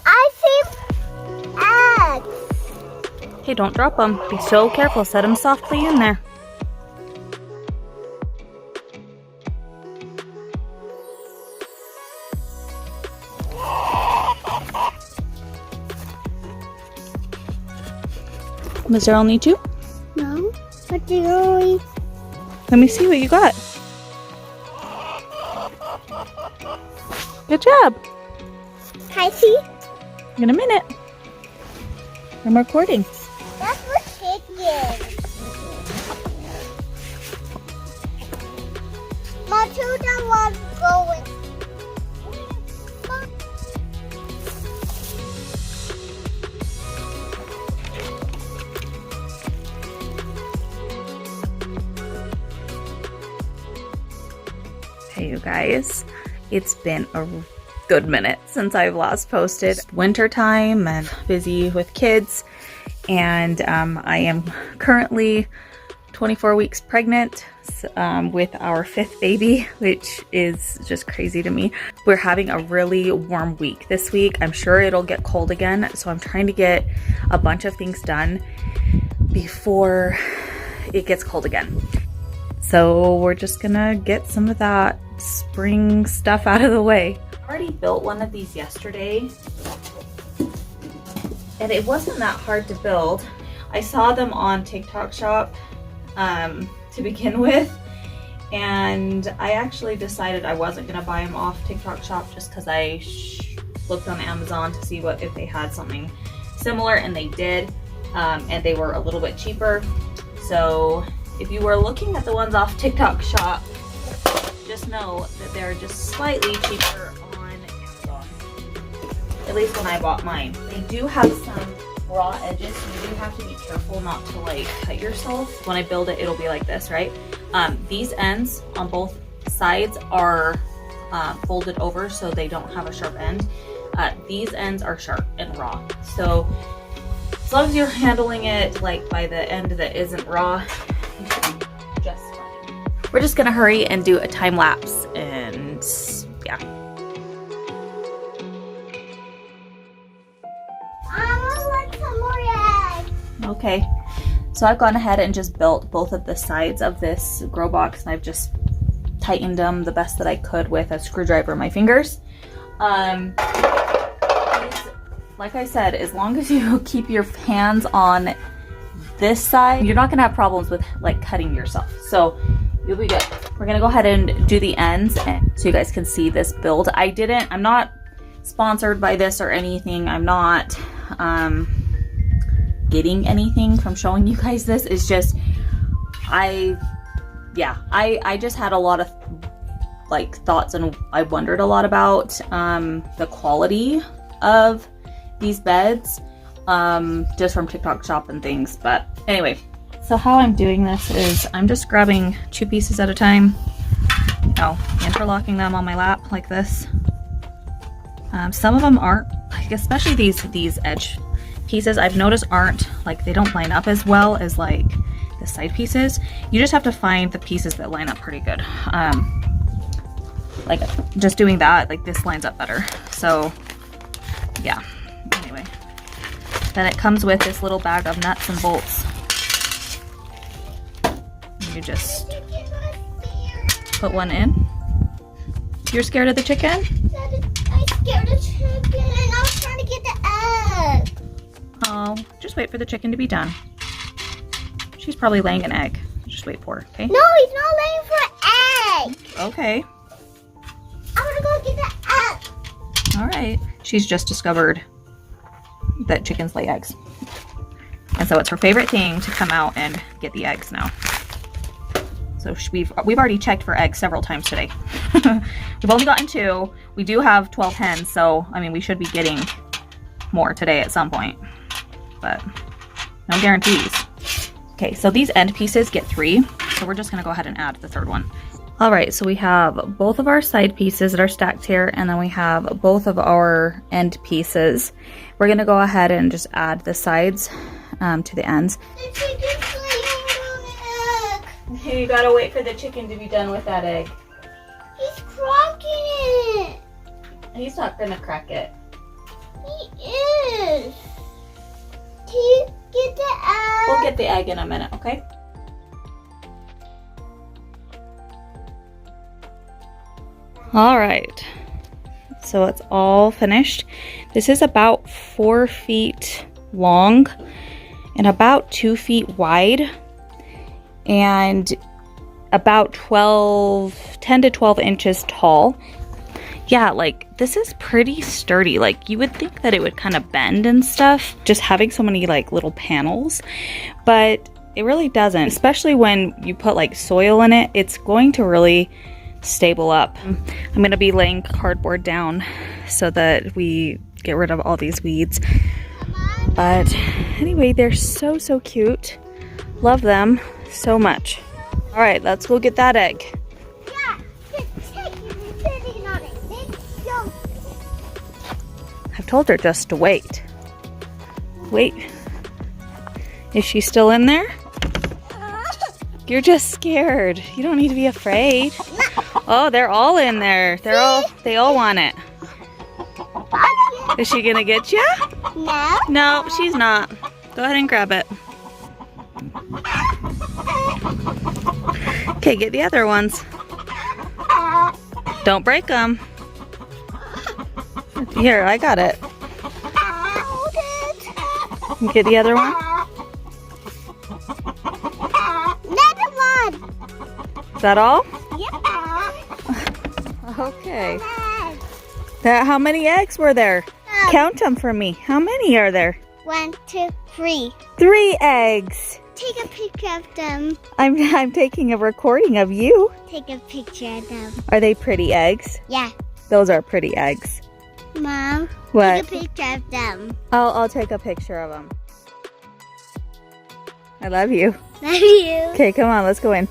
I see eggs. Hey, don't drop them. Be so careful. Set them softly in there. Was there only 2? No, but there only... Let me see what you got. Good job. Can I see? In a minute. I'm recording. That's for chickens. Matilda wants going. Hey you guys, it's been a good minute since I've last posted. Winter time and busy with kids, and I am currently 24 weeks pregnant with our 5th baby, which is just crazy to me. We're having a really warm week this week. I'm sure it'll get cold again, so I'm trying to get a bunch of things done before it gets cold again. So we're just gonna get some of that spring stuff out of the way. I already built one of these yesterday, and it wasn't that hard to build. I saw them on TikTok Shop to begin with, and I actually decided I wasn't gonna buy them off TikTok Shop just because I looked on Amazon to see if they had something similar, and they did, and they were a little bit cheaper. So if you were looking at the ones off TikTok Shop, just know that they're just slightly cheaper on Amazon. At least when I bought mine. They do have some raw edges, so you do have to be careful not to like cut yourself. When I build it, it'll be like this, right? These ends on both sides are folded over so they don't have a sharp end. These ends are sharp and raw. So as long as you're handling it like by the end that isn't raw, you should be just fine. We're just gonna hurry and do a time lapse, and yeah. I want some more eggs. Okay, so I've gone ahead and just built both of the sides of this grow box, and I've just tightened them the best that I could with a screwdriver in my fingers. Like I said, as long as you keep your hands on this side, you're not gonna have problems with like cutting yourself. So you'll be good. We're gonna go ahead and do the ends so you guys can see this build. I'm not sponsored by this or anything. I'm not getting anything from showing you guys this. It's just, I just had a lot of like thoughts, and I wondered a lot about the quality of these beds just from TikTok Shop and things. But anyway, so how I'm doing this is I'm just grabbing 2 pieces at a time, interlocking them on my lap like this. Some of them aren't, like especially these edge pieces, I've noticed aren't like, they don't line up as well as like the side pieces. You just have to find the pieces that line up pretty good. Like just doing that, like this lines up better. So yeah, anyway. Then it comes with this little bag of nuts and bolts. You just put one in. You're scared of the chicken? I'm scared of chicken, and I was trying to get the egg. Oh, just wait for the chicken to be done. She's probably laying an egg. Just wait for her, okay? No, he's not laying for an egg. Okay. I'm gonna go get the egg. All right. She's just discovered that chickens lay eggs. And so it's her favorite thing to come out and get the eggs now. So we've already checked for eggs several times today. We've only gotten 2. We do have 12 hens, so I mean we should be getting more today at some point, but no guarantees. Okay, so these end pieces get 3, so we're just gonna go ahead and add the 3rd one. All right, so we have both of our side pieces that are stacked here, and then we have both of our end pieces. We're gonna go ahead and just add the sides to the ends. The chicken's laying on an egg. You gotta wait for the chicken to be done with that egg. He's cracking it. He's not gonna crack it. He is. Can you get the egg? We'll get the egg in a minute, okay? All right, so it's all finished. This is about 4 feet long and about 2 feet wide and about 10 to 12 inches tall. Yeah, like this is pretty sturdy. Like you would think that it would kind of bend and stuff, just having so many like little panels, but it really doesn't, especially when you put like soil in it. It's going to really stable up. I'm gonna be laying cardboard down so that we get rid of all these weeds. But anyway, they're so cute. Love them so much. All right, let's go get that egg. Yeah, sitting on it. I've told her just to wait. Wait. Is she still in there? You're just scared. You don't need to be afraid. Oh, they're all in there. They all want it. Is she gonna get you? No. No, she's not. Go ahead and grab it. Okay, get the other ones. Don't break them. Here, I got it. Get the other one. Another one. Is that all? Yep. Okay. How many eggs were there? Count them for me. How many are there? 1, 2, 3. 3 eggs. Take a picture of them. I'm taking a recording of you. Take a picture of them. Are they pretty eggs? Yeah. Those are pretty eggs. Mom, What? take a picture of them. I'll take a picture of them. I love you. Love you. Okay, come on, let's go in.